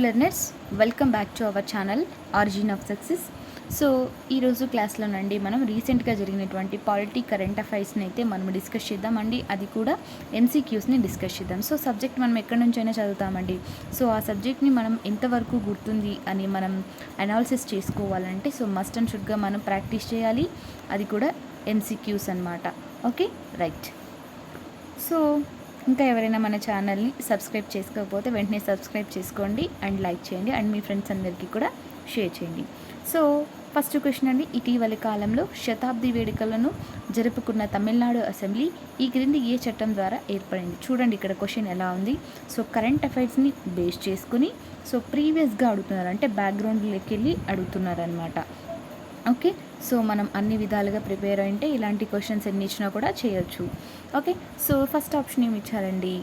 Learners, welcome back to our channel origin of success. So ఈరోజు క్లాస్లోనండి మనం రీసెంట్గా జరిగినటువంటి పాలిటీ కరెంట్ అఫైర్స్ని అయితే మనం డిస్కస్ చేద్దామండి. అది కూడా ఎంసీక్యూస్ని డిస్కస్ చేద్దాం. సో సబ్జెక్ట్ మనం ఎక్కడి నుంచైనా చదువుతామండి. సో ఆ సబ్జెక్ట్ని మనం ఎంతవరకు గుర్తుంది అని మనం అనాలిసిస్ చేసుకోవాలంటే సో మస్ట్ అండ్ షుడ్గా మనం ప్రాక్టీస్ చేయాలి. అది కూడా ఎంసీక్యూస్ అన్నమాట. Okay, right. సో ఇంకా ఎవరైనా మన ఛానల్ని సబ్స్క్రైబ్ చేసుకోకపోతే వెంటనే సబ్స్క్రైబ్ చేసుకోండి అండ్ లైక్ చేయండి అండ్ మీ ఫ్రెండ్స్ అందరికీ కూడా షేర్ చేయండి. సో ఫస్ట్ క్వశ్చన్ అండి, ఇటీవలి కాలంలో శతాబ్ది వేడుకలను జరుపుకున్న తమిళనాడు అసెంబ్లీ ఈ క్రింది ఏ చట్టం ద్వారా ఏర్పడింది? చూడండి ఇక్కడ క్వశ్చన్ ఎలా ఉంది. సో కరెంట్ అఫైర్స్ని బేస్ చేసుకుని సో ప్రీవియస్గా అడుగుతున్నారు, అంటే బ్యాక్గ్రౌండ్లోకి వెళ్ళి అడుగుతున్నారనమాట. ఓకే, సో మనం అన్ని విధాలుగా ప్రిపేర్ అయింటే ఇలాంటి క్వశ్చన్స్ ఎన్ని ఇచ్చినా కూడా చేయొచ్చు. ఓకే, సో ఫస్ట్ ఆప్షన్ ఏమి ఇచ్చారండి,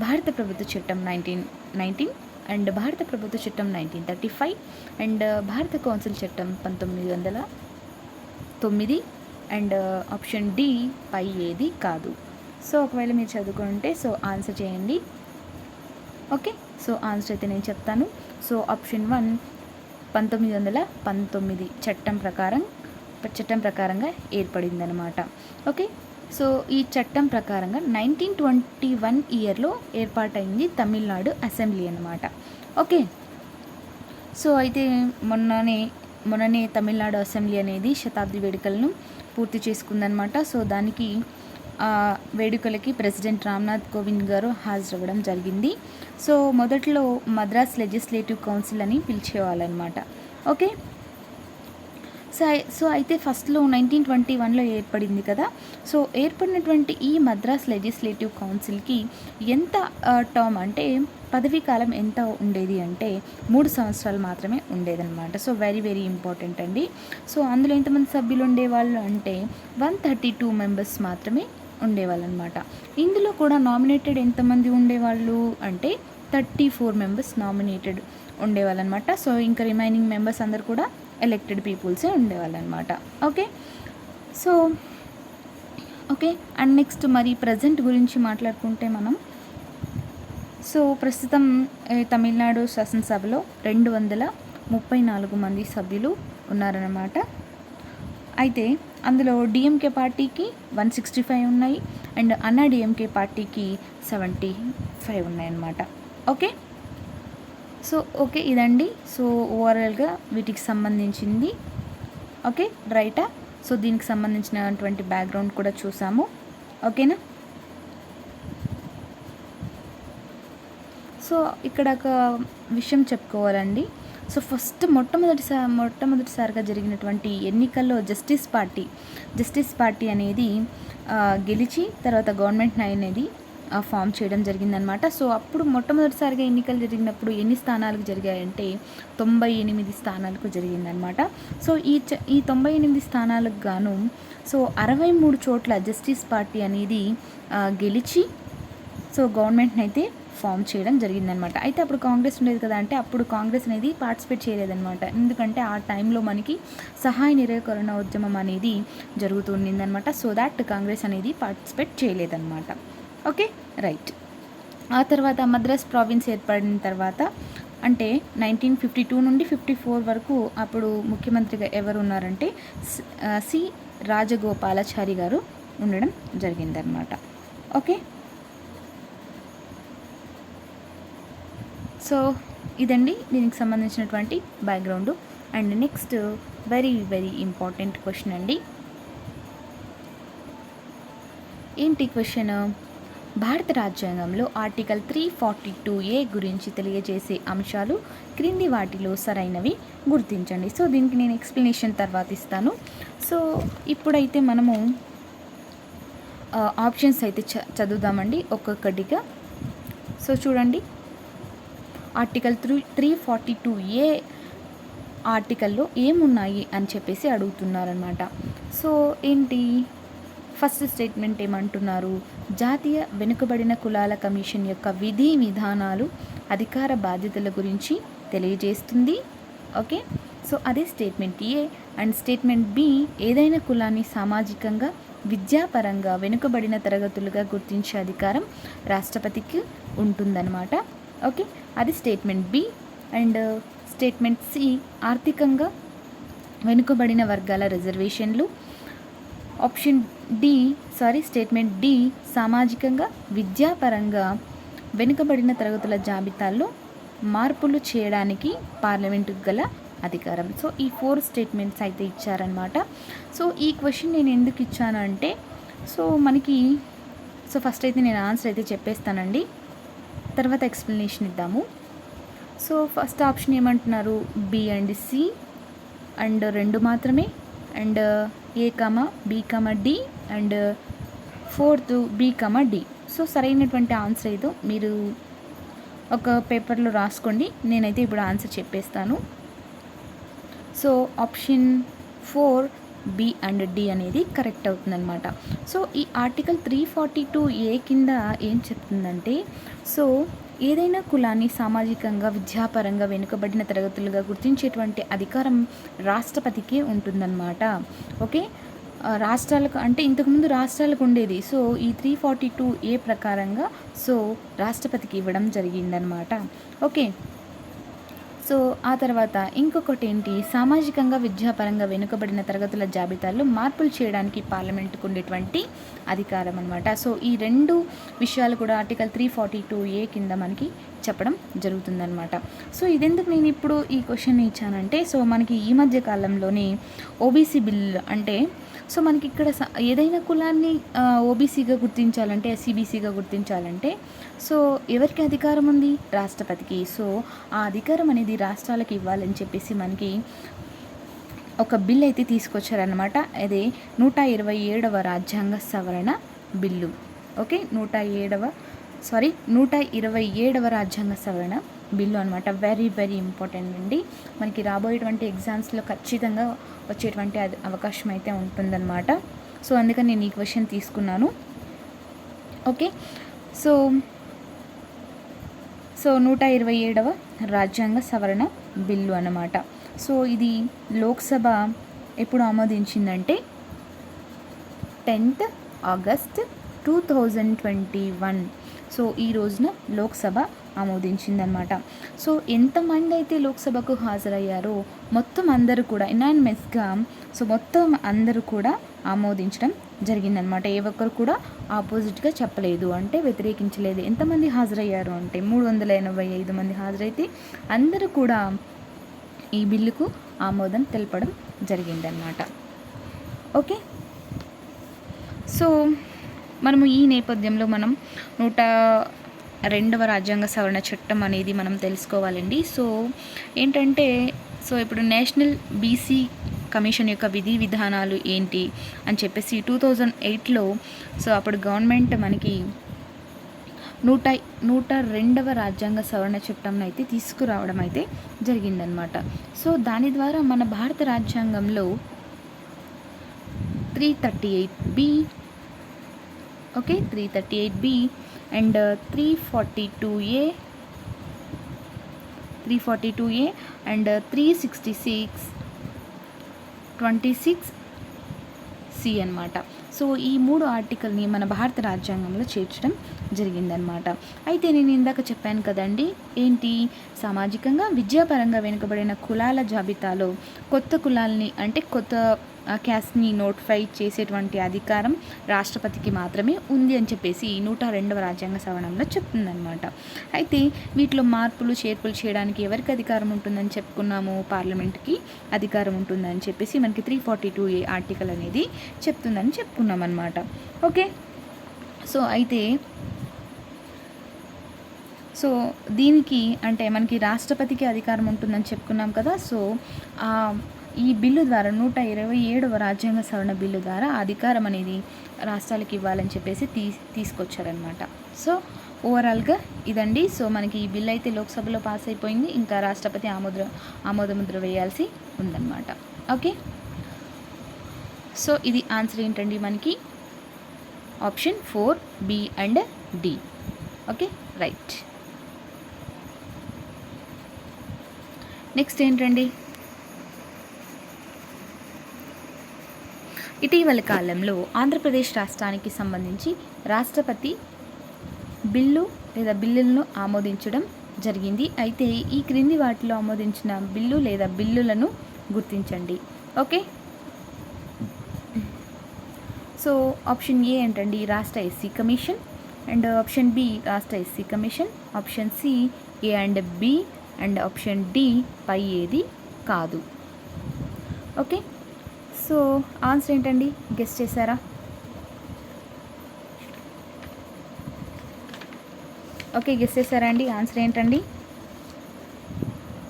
భారత ప్రభుత్వ చట్టం 1919 అండ్ భారత ప్రభుత్వ చట్టం 1935 అండ్ భారత కౌన్సిల్ చట్టం 1909 అండ్ ఆప్షన్ డి పై ఏది కాదు. సో ఒకవేళ మీరు చదువుకుంటే సో ఆన్సర్ చేయండి. ఓకే, సో ఆన్సర్ అయితే నేను చెప్తాను. సో ఆప్షన్ 1 1919 చట్టం ప్రకారంగా ఏర్పడిందనమాట. ఓకే, సో ఈ చట్టం ప్రకారంగా 1921 ఇయర్లో ఏర్పాటైంది తమిళనాడు అసెంబ్లీ అనమాట. ఓకే, సో అయితే మొన్ననే తమిళనాడు అసెంబ్లీ అనేది శతాబ్ది వేడుకలను పూర్తి చేసుకుందనమాట. సో దానికి వేడుకలకి ప్రెసిడెంట్ రామ్నాథ్ కోవింద్ గారు హాజరవ్వడం జరిగింది. సో మొదట్లో మద్రాస్ లెజిస్లేటివ్ కౌన్సిల్ అని పిలిచేవాళ్ళనమాట. ఓకే, సో అయితే ఫస్ట్లో 1921లో ఏర్పడింది కదా. సో ఏర్పడినటువంటి ఈ మద్రాస్ లెజిస్లేటివ్ కౌన్సిల్కి ఎంత టర్మ్ అంటే పదవీ కాలం ఎంత ఉండేది అంటే 3 సంవత్సరాలు మాత్రమే ఉండేదన్నమాట. సో వెరీ వెరీ ఇంపార్టెంట్ అండి. సో అందులో ఎంతమంది సభ్యులు ఉండేవాళ్ళు అంటే 132 మెంబర్స్ మాత్రమే ఉండేవాళ్ళు అనమాట. ఇందులో కూడా నామినేటెడ్ ఎంతమంది ఉండేవాళ్ళు అంటే 34 మెంబర్స్ నామినేటెడ్ ఉండేవాళ్ళు అనమాట. సో ఇంకా రిమైనింగ్ మెంబర్స్ అందరు కూడా ఎలెక్టెడ్ పీపుల్సే ఉండేవాళ్ళు అనమాట. Okay, so okay and next మరి ప్రజెంట్ గురించి మాట్లాడుకుంటే మనం సో ప్రస్తుతం తమిళనాడు శాసనసభలో 234 మంది సభ్యులు ఉన్నారన్నమాట. అయితే అందులో డిఎంకే పార్టీకి 165 ఉన్నాయి అండ్ అన్నా డిఎంకే పార్టీకి 75 ఉన్నాయన్నమాట. ఓకే, సో ఓకే ఇదండి. సో ఓవరాల్గా వీటికి సంబంధించింది. ఓకే, రైటా. సో దీనికి సంబంధించినటువంటి బ్యాక్గ్రౌండ్ కూడా చూసాము. ఓకేనా. సో ఇక్కడ ఒక విషయం చెప్పుకోవాలండి. సో ఫస్ట్ మొట్టమొదటిసారిగా జరిగినటువంటి ఎన్నికల్లో జస్టిస్ పార్టీ అనేది గెలిచి తర్వాత గవర్నమెంట్ అనేది ఫామ్ చేయడం జరిగిందనమాట. సో అప్పుడు మొట్టమొదటిసారిగా ఎన్నికలు జరిగినప్పుడు ఎన్ని స్థానాలకు జరిగాయంటే 98 స్థానాలకు జరిగిందనమాట. సో ఈ 98 స్థానాలకు గాను సో 63 చోట్ల జస్టిస్ పార్టీ అనేది గెలిచి సో గవర్నమెంట్ని అయితే ఫామ్ చేయడం జరిగిందనమాట. అయితే అప్పుడు కాంగ్రెస్ ఉండేది కదా, అంటే అప్పుడు కాంగ్రెస్ అనేది పార్టిసిపేట్ చేయలేదన్నమాట. ఎందుకంటే ఆ టైంలో మనకి సహాయ నిరాకరణ ఉద్యమం అనేది జరుగుతుందన్నమాట. సో దాట్ కాంగ్రెస్ అనేది పార్టిసిపేట్ చేయలేదన్నమాట. Okay, right. ఆ తర్వాత మద్రాస్ ప్రావిన్స్ ఏర్పడిన తర్వాత అంటే 1952 నుండి 54 వరకు అప్పుడు ముఖ్యమంత్రిగా ఎవరు ఉన్నారంటే సి రాజగోపాలాచారి గారు ఉండడం జరిగిందనమాట. ఓకే, సో ఇదండి దీనికి సంబంధించినటువంటి background. And next very very important question అండి. ఏంటి క్వశ్చన్? భారత రాజ్యాంగంలో ఆర్టికల్ 342A గురించి తెలియజేసే అంశాలు క్రింది వాటిలో సరైనవి గుర్తించండి. సో దీనికి నేను ఎక్స్ప్లెనేషన్ తర్వాత ఇస్తాను. సో ఇప్పుడైతే మనము ఆప్షన్స్ అయితే చదువుదామండి ఒక్కొక్కటిగా. సో చూడండి, ఆర్టికల్ 342A ఆర్టికల్లో ఏమున్నాయి అని చెప్పేసి అడుగుతున్నారనమాట. సో ఏంటి ఫస్ట్ స్టేట్మెంట్ ఏమంటున్నారు? జాతీయ వెనుకబడిన కులాల కమిషన్ యొక్క విధి విధానాలు అధికార బాధ్యతల గురించి తెలియజేస్తుంది. ఓకే, సో అదే statement A. And statement B, ఏదైనా కులాన్ని సామాజికంగా విద్యాపరంగా వెనుకబడిన తరగతులుగా గుర్తించే అధికారం రాష్ట్రపతికి ఉంటుందన్నమాట. ఓకే, అది statement B. And statement C ఆర్థికంగా వెనుకబడిన వర్గాల రిజర్వేషన్లు. ఆప్షన్ స్టేట్మెంట్ డి సామాజికంగా విద్యాపరంగా వెనుకబడిన తరగతుల జాబితాల్లో మార్పులు చేయడానికి పార్లమెంటుకు గల అధికారం. సో ఈ 4 స్టేట్మెంట్స్ అయితే ఇచ్చారనమాట. సో ఈ క్వశ్చన్ నేను ఎందుకు ఇచ్చాను అంటే ఫస్ట్ అయితే నేను ఆన్సర్ అయితే చెప్పేస్తానండి, తర్వాత ఎక్స్ప్లెనేషన్ ఇద్దాము. సో ఫస్ట్ ఆప్షన్ ఏమంటున్నారు, బి అండ్ సి అండ్ 2 మాత్రమే, and A B D and 4th B D. So సరైనటువంటి ఆన్సర్ ఏదో మీరు ఒక పేపర్లో రాసుకోండి, నేనైతే ఇప్పుడు ఆన్సర్ చెప్పేస్తాను. So option 4 B and D అనేది కరెక్ట్ అవుతుందన్నమాట. సో ఈ ఆర్టికల్ 342A కింద ఏం చెప్తుందంటే, సో ఏదైనా కులాన్ని సామాజికంగా విద్యాపరంగా వెనుకబడిన తరగతులుగా గుర్తించేటువంటి అధికారం రాష్ట్రపతికే ఉంటుందన్నమాట. ఓకే, రాష్ట్రాలకు అంటే ఇంతకుముందు రాష్ట్రాలకు ఉండేది. సో ఈ 342A ప్రకారంగా సో రాష్ట్రపతికి ఇవ్వడం జరిగిందనమాట. ఓకే, సో ఆ తర్వాత ఇంకొకటి ఏంటి, సామాజికంగా విద్యాపరంగా వెనుకబడిన తరగతుల జాబితాల్లో మార్పులు చేయడానికి పార్లమెంటుకు ఉండేటువంటి అధికారం అనమాట. సో ఈ 2 విషయాలు కూడా ఆర్టికల్ 342A కింద మనకి చెప్పడం జరుగుతుందన్నమాట. సో ఇదెందుకు నేను ఇప్పుడు ఈ క్వశ్చన్ ఇచ్చానంటే, సో మనకి ఈ మధ్య కాలంలోనే ఓబీసీ బిల్ అంటే సో మనకి ఇక్కడ ఏదైనా కులాన్ని ఓబీసీగా గుర్తించాలంటే, ఎస్సీబీసీగా గుర్తించాలంటే సో ఎవరికి అధికారం ఉంది, రాష్ట్రపతికి. సో ఆ అధికారం అనేది రాష్ట్రాలకు ఇవ్వాలని చెప్పేసి మనకి ఒక బిల్ అయితే తీసుకొచ్చారనమాట. అదే 127వ రాజ్యాంగ సవరణ బిల్లు. ఓకే, 127వ రాజ్యాంగ సవరణ బిల్లు అనమాట. వెరీ వెరీ ఇంపార్టెంట్ అండి, మనకి రాబోయేటువంటి ఎగ్జామ్స్లో ఖచ్చితంగా వచ్చేటువంటి అవకాశం అయితే ఉంటుందన్నమాట. సో అందుకని నేను ఈ క్వశ్చన్ తీసుకున్నాను. ఓకే, సో 127వ రాజ్యాంగ సవరణ బిల్లు అన్నమాట. సో ఇది లోక్సభ ఎప్పుడు ఆమోదించిందంటే 10th ఆగస్ట్ 2021. సో ఈ రోజున లోక్సభ ఆమోదించిందనమాట. సో ఎంతమంది అయితే లోక్సభకు హాజరయ్యారో మొత్తం అందరూ కూడా యునానిమస్గా సో మొత్తం అందరూ కూడా ఆమోదించడం జరిగిందనమాట. ఏ ఒక్కరు కూడా ఆపోజిట్గా చెప్పలేదు, అంటే వ్యతిరేకించలేదు. ఎంతమంది హాజరయ్యారు అంటే 385 మంది హాజరైతే అందరూ కూడా ఈ బిల్లుకు ఆమోదం తెలపడం జరిగిందనమాట. ఓకే, సో మనము ఈ నేపథ్యంలో మనం 102వ రాజ్యాంగ సవరణ చట్టం అనేది మనం తెలుసుకోవాలండి. సో ఏంటంటే సో ఇప్పుడు నేషనల్ బీసీ కమిషన్ యొక్క విధి విధానాలు ఏంటి అని చెప్పేసి 2008లో సో అప్పుడు గవర్నమెంట్ మనకి 102వ రాజ్యాంగ సవరణ చట్టం అయితే తీసుకురావడం అయితే జరిగిందనమాట. సో దాని ద్వారా మన భారత రాజ్యాంగంలో 338B okay 338B and 342A and 366 26C అన్నమాట. సో ఈ 3 ఆర్టికల్ని మన భారత రాజ్యాంగంలో చేర్చడం జరిగిందనమాట. అయితే నేను ఇందాక చెప్పాను కదండి, ఏంటి సామాజికంగా విద్యాపరంగా వెనుకబడిన కులాల జాబితాలో కొత్త కులాల్ని అంటే కొత్త క్యాస్ట్ని నోటిఫై చేసేటువంటి అధికారం రాష్ట్రపతికి మాత్రమే ఉంది అని చెప్పేసి 102వ రాజ్యాంగ సవరణంలో చెప్తుందనమాట. అయితే వీటిలో మార్పులు చేర్పులు చేయడానికి ఎవరికి అధికారం ఉంటుందని చెప్పుకున్నాము, పార్లమెంట్కి అధికారం ఉంటుందని చెప్పేసి మనకి 342A ఆర్టికల్ అనేది చెప్తుందని చెప్పుకున్నాం అనమాట. ఓకే, సో అయితే సో దీనికి అంటే మనకి రాష్ట్రపతికి అధికారం ఉంటుందని చెప్పుకున్నాం కదా. సో ఈ బిల్లు ద్వారా 127వ రాజ్యాంగ సవరణ బిల్లు ద్వారా అధికారం అనేది రాష్ట్రాలకు ఇవ్వాలని చెప్పేసి తీసుకొచ్చారనమాట. సో ఓవరాల్గా ఇదండి. సో మనకి ఈ బిల్ అయితే లోక్సభలో పాస్ అయిపోయింది, ఇంకా రాష్ట్రపతి ఆమోదముద్ర వేయాల్సి ఉందన్నమాట. ఓకే, సో ఇది ఆన్సర్ ఏంటండి మనకి option 4B and D. Okay, right. Next ఏంటండి, ఇటీవల కాలంలో ఆంధ్రప్రదేశ్ రాష్ట్రానికి సంబంధించి రాష్ట్రపతి బిల్లులను ఆమోదించడం జరిగింది. అయితే ఈ క్రింది వాటిలో ఆమోదించిన బిల్లు లేదా బిల్లులను గుర్తించండి. ఓకే, సో ఆప్షన్ ఏ ఏంటండి, రాష్ట్ర SC commission, and option B రాష్ట్ర SC commission, option C A and B, and option D పై ఏది కాదు. ఓకే, సో ఆన్సర్ ఏంటండి, గెస్ చేశారా? ఓకే, గెస్ చేశారా అండి? ఆన్సర్ ఏంటండి?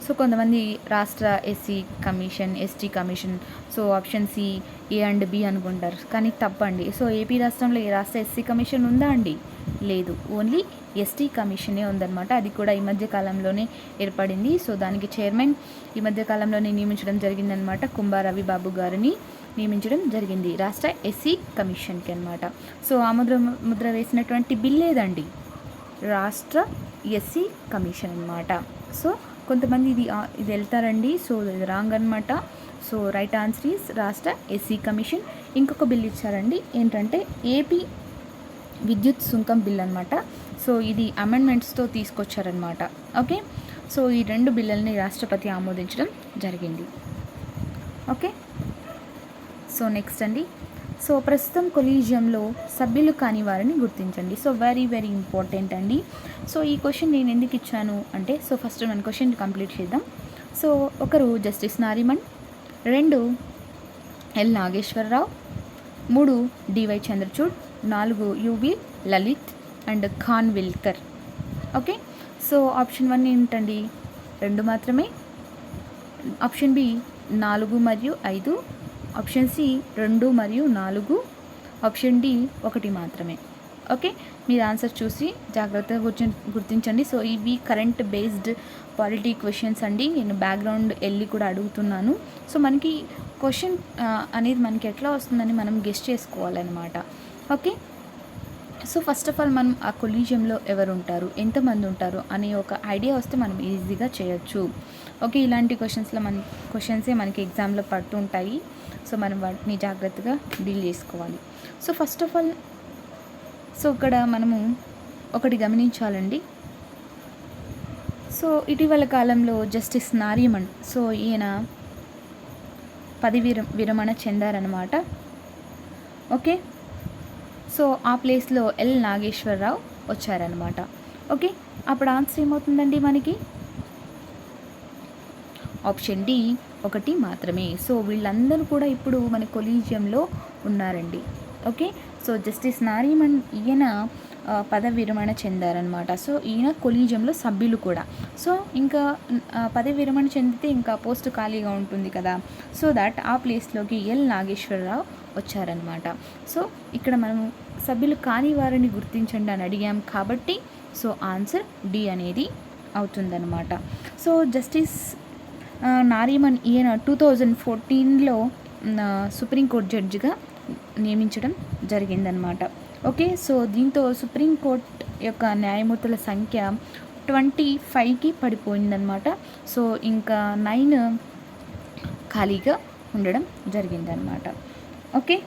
సో కొంతమంది రాష్ట్ర SC commission, ST commission, so option C A and B అనుకుంటారు, కానీ తప్పండి. సో ఏపీ రాష్ట్రంలో ఏ రాష్ట్ర ఎస్సీ కమిషన్ ఉందా అండి? లేదు, ఓన్లీ ఎస్టీ కమిషనే ఉందన్నమాట. అది కూడా ఈ మధ్య కాలంలోనే ఏర్పడింది. సో దానికి చైర్మన్ ఈ మధ్య కాలంలోనే నియమించడం జరిగిందనమాట. కుంభా రవి బాబు గారిని నియమించడం జరిగింది రాష్ట్ర ఎస్సీ కమిషన్కి అనమాట. సో ముద్ర వేసినటువంటి బిల్ ఏదండి, రాష్ట్ర ఎస్సీ కమిషన్ అనమాట. సో కొంతమంది ఇది వెళ్తారండి, సో ఇది రాంగ్ అనమాట. సో రైట్ ఆన్సర్ ఈస్ రాష్ట్ర ఎస్సీ కమిషన్. ఇంకొక బిల్ ఇచ్చారండి, ఏంటంటే ఏపీ విద్యుత్ సుంకం బిల్ అనమాట. సో ఇది అమెండ్మెంట్స్తో తీసుకొచ్చారనమాట. ఓకే, సో ఈ 2 బిల్లుల్ని రాష్ట్రపతి ఆమోదించడం జరిగింది. ఓకే, సో నెక్స్ట్ అండి, సో ప్రస్తుతం కొలీజియంలో సభ్యులు కాని వారిని గుర్తించండి. సో వెరీ వెరీ ఇంపార్టెంట్ అండి. సో ఈ క్వశ్చన్ నేను ఎందుకు ఇచ్చాను అంటే, సో ఫస్ట్ మన క్వశ్చన్ కంప్లీట్ చేద్దాం. సో ఒకరు justice Nariman, 2 L Nageswara Rao, 3 D Y Chandrachud, 4 U U Lalit and Khanwilkar. Okay, so option 1 ఏంటండి, 2 మాత్రమే. ఆప్షన్ బి 4 మరియు 5, ఆప్షన్ సి 2 మరియు 4, ఆప్షన్ డి 1 మాత్రమే. ఓకే, మీరు ఆన్సర్ చూసి జాగ్రత్తగా గుర్తించండి. సో ఇవి కరెంట్ బేస్డ్ పాలిటీ క్వశ్చన్స్ అండి. నేను బ్యాక్గ్రౌండ్ వెళ్ళి కూడా అడుగుతున్నాను. సో మనకి క్వశ్చన్ అనేది మనకి ఎట్లా వస్తుందని మనం గెస్ చేసుకోవాలన్నమాట. Okay, so first of all మనం ఆ కొలీజియంలో ఎవరు ఉంటారు, ఎంతమంది ఉంటారు అనే ఒక ఐడియా వస్తే మనం ఈజీగా చేయొచ్చు. ఓకే, ఇలాంటి క్వశ్చన్సే మనకి ఎగ్జామ్లో పడుతూ ఉంటాయి. సో మనం వాటిని జాగ్రత్తగా డీల్ చేసుకోవాలి. So first of all, so ఇక్కడ మనము ఒకటి గమనించాలండి. సో ఇటీవల కాలంలో జస్టిస్ నారిమన్, సో ఈయన పదవి విరమణ చెందారనమాట. ఓకే, సో ఆ ప్లేస్లో ఎల్ నాగేశ్వరరావు వచ్చారనమాట. ఓకే, అప్పుడు ఆన్సర్ ఏమవుతుందండి మనకి, ఆప్షన్ డి 1 మాత్రమే. సో వీళ్ళందరూ కూడా ఇప్పుడు మన కొలీజియంలో ఉన్నారండి. ఓకే, సో జస్టిస్ నారిమన్ ఈయన పదవి విరమణ చెందారనమాట. సో ఈయన కొలీజియంలో సభ్యులు కూడా. సో ఇంకా పదవి విరమణ చెందితే ఇంకా పోస్ట్ ఖాళీగా ఉంటుంది కదా, సో దట్ ఆ ప్లేస్లోకి ఎల్ నాగేశ్వరరావు వచ్చారనమాట. సో ఇక్కడ మనం సభ్యులు కాని వారిని గుర్తించండి అని అడిగాం కాబట్టి, సో ఆన్సర్ డి అనేది అవుతుందన్నమాట. సో జస్టిస్ నారిమన్ ఈయన 2014లో సుప్రీంకోర్టు జడ్జిగా నియమించడం జరిగిందనమాట. ఓకే, సో దీంతో సుప్రీంకోర్టు యొక్క న్యాయమూర్తుల సంఖ్య 25కి పడిపోయిందనమాట. సో ఇంకా 9 ఖాళీగా ఉండడం జరిగిందనమాట. ఓకే,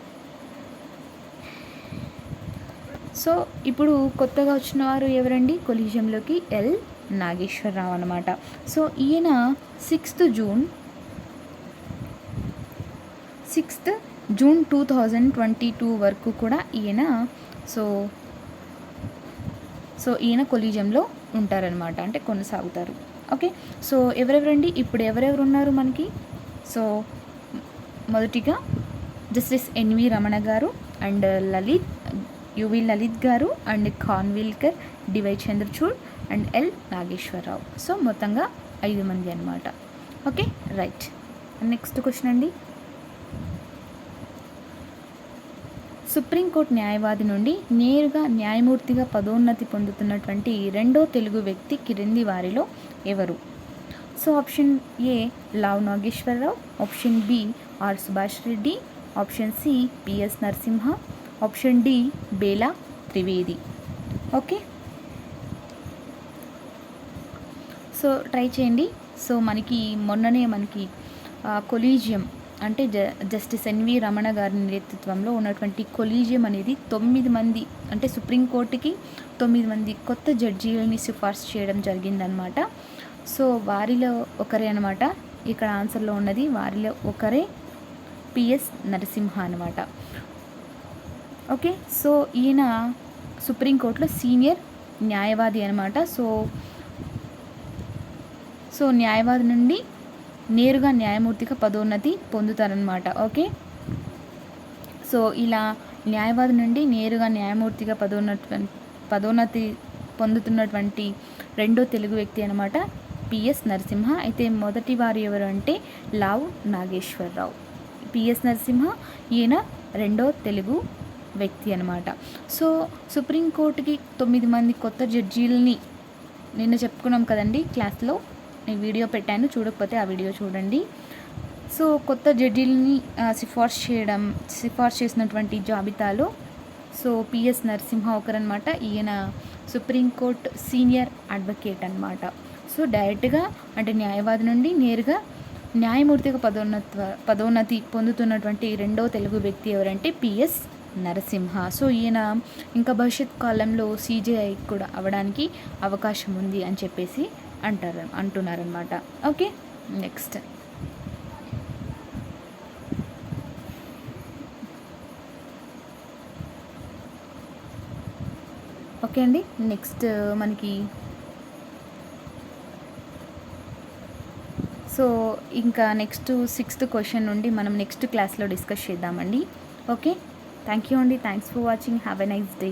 సో ఇప్పుడు కొత్తగా వచ్చిన వారు ఎవరండి కొలీజియంలోకి, ఎల్ నాగేశ్వరరావు అనమాట. సో ఈయన 6th జూన్ 2022 వరకు కూడా ఈయన ఈయన కొలీజియంలో ఉంటారనమాట, అంటే కొనసాగుతారు. ఓకే, సో ఎవరెవరండి ఇప్పుడు ఎవరెవరు ఉన్నారు మనకి, సో మొదటిగా జస్టిస్ ఎన్వి రమణ గారు, అండ్ యువి లలిత్ గారు, and Khanwilkar, D Y Chandrachud, and L Nageswara Rao. So మొత్తంగా 5 మంది అనమాట. Okay, right. నెక్స్ట్ క్వశ్చన్ అండి, సుప్రీంకోర్టు న్యాయవాది నుండి నేరుగా న్యాయమూర్తిగా పదోన్నతి పొందుతున్నటువంటి 2వ తెలుగు వ్యక్తి కింది వారిలో ఎవరు? So option A L Nageswara Rao, option B R Subhash Reddy, option C PS Narasimha, option D Bela Trivedi. Okay, so try చేయండి. సో మొన్ననే మనకి కొలీజియం అంటే జస్టిస్ ఎన్వి రమణ గారి నేతృత్వంలో ఉన్నటువంటి కొలీజియం అనేది 9 మంది, అంటే సుప్రీంకోర్టుకి 9 మంది కొత్త జడ్జీలని సిఫార్సు చేయడం జరిగిందనమాట. సో వారిలో ఒకరే అనమాట, ఇక్కడ ఆన్సర్లో ఉన్నది వారిలో ఒకరే పిఎస్ నరసింహ అనమాట. ఓకే, సో ఈయన సుప్రీంకోర్టులో సీనియర్ న్యాయవాది అనమాట. సో న్యాయవాది నుండి నేరుగా న్యాయమూర్తిగా పదోన్నతి పొందుతారనమాట. ఓకే, సో ఇలా న్యాయవాది నుండి నేరుగా న్యాయమూర్తిగా పదోన్నతి పొందుతున్నటువంటి రెండో తెలుగు వ్యక్తి అనమాట పిఎస్ నరసింహ. అయితే మొదటి వారు ఎవరు అంటే లావు నాగేశ్వరరావు. పిఎస్ నరసింహ ఈయన రెండో తెలుగు వ్యక్తి అనమాట. సో సుప్రీంకోర్టుకి 9 మంది కొత్త జడ్జీలని నిన్న చెప్పుకున్నాం కదండి క్లాస్లో, నేను వీడియో పెట్టాను, చూడకపోతే ఆ వీడియో చూడండి. సో కొత్త జడ్జీలని సిఫార్సు చేసినటువంటి జాబితాలో సో పిఎస్ నరసింహ ఒకరనమాట. ఈయన సుప్రీంకోర్టు సీనియర్ అడ్వకేట్ అనమాట. సో డైరెక్ట్గా అంటే న్యాయవాది నుండి నేరుగా న్యాయమూర్తిగా పదోన్నతి పొందుతున్నటువంటి రెండో తెలుగు వ్యక్తి ఎవరంటే పిఎస్ నరసింహ. సో ఈయన ఇంకా భవిష్యత్ కాలంలో సిజేఐ కూడా అవ్వడానికి అవకాశం ఉంది అని చెప్పేసి అంటున్నారనమాట. ఓకే, నెక్స్ట్ ఓకే అండి, నెక్స్ట్ మనకి సో ఇంకా నెక్స్ట్ 6th క్వశ్చన్ నుండి మనం నెక్స్ట్ క్లాస్లో డిస్కస్ చేద్దామండి. ఓకే, థ్యాంక్ యూ అండి, thanks for watching, have a nice day.